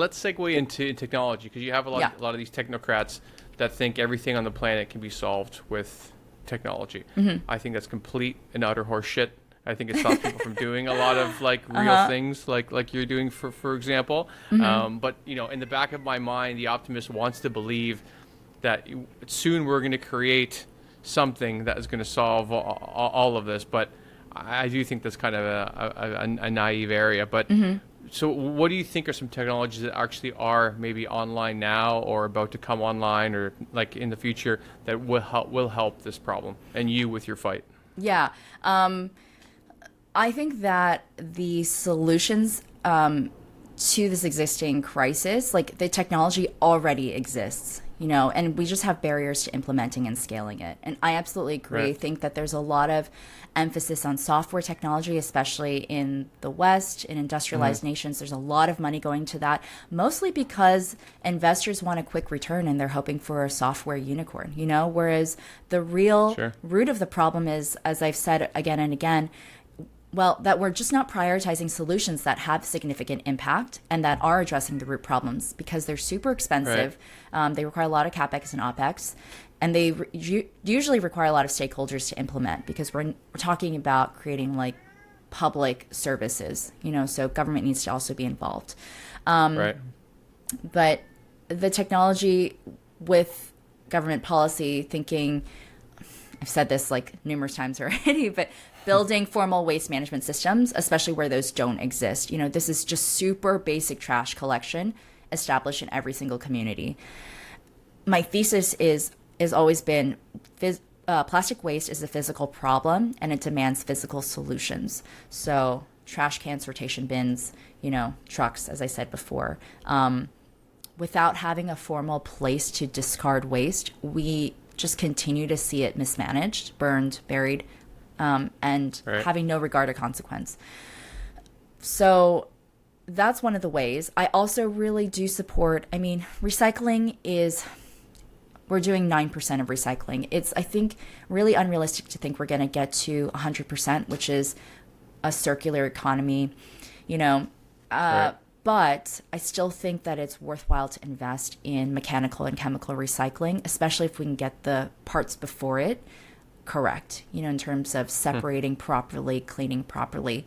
Let's segue into technology because you have Yeah. a lot of these technocrats that think everything on the planet can be solved with technology. I think that's complete and utter horseshit. I think it stops people from doing a lot of like real things, like you're doing for example. But in the back of my mind, the optimist wants to believe that soon we're going to create something that is going to solve all of this. But I do think that's kind of a naive area. But so what do you think are some technologies that actually are maybe online now or about to come online or like in the future that will help this problem and you with your fight? Yeah. I think that the solutions to this existing crisis, like the technology already exists, and we just have barriers to implementing and scaling it. And I absolutely agree. I Right. think that there's a lot of emphasis on software technology, especially in the West, in industrialized nations. There's a lot of money going to that, mostly because investors want a quick return and they're hoping for a software unicorn, whereas the real Sure. root of the problem is, as I've said again and again, well, that we're just not prioritizing solutions that have significant impact and that are addressing the root problems because they're super expensive. They require a lot of capex and opex, and they usually require a lot of stakeholders to implement because we're talking about creating like public services. So government needs to also be involved. Right. But the technology with government policy thinking, I've said this like numerous times already, but building formal waste management systems, especially where those don't exist. This is just super basic trash collection established in every single community. My thesis is always been plastic waste is a physical problem and it demands physical solutions. So trash cans, sortation bins, trucks, as I said before. Without having a formal place to discard waste, we just continue to see it mismanaged, burned, buried, and Right. having no regard or consequence. So that's one of the ways. I also really do support, recycling is, we're doing 9% of recycling. It's, I think, really unrealistic to think we're going to get to 100%, which is a circular economy, Right. But I still think that it's worthwhile to invest in mechanical and chemical recycling, especially if we can get the parts before it correct, in terms of separating properly, cleaning properly.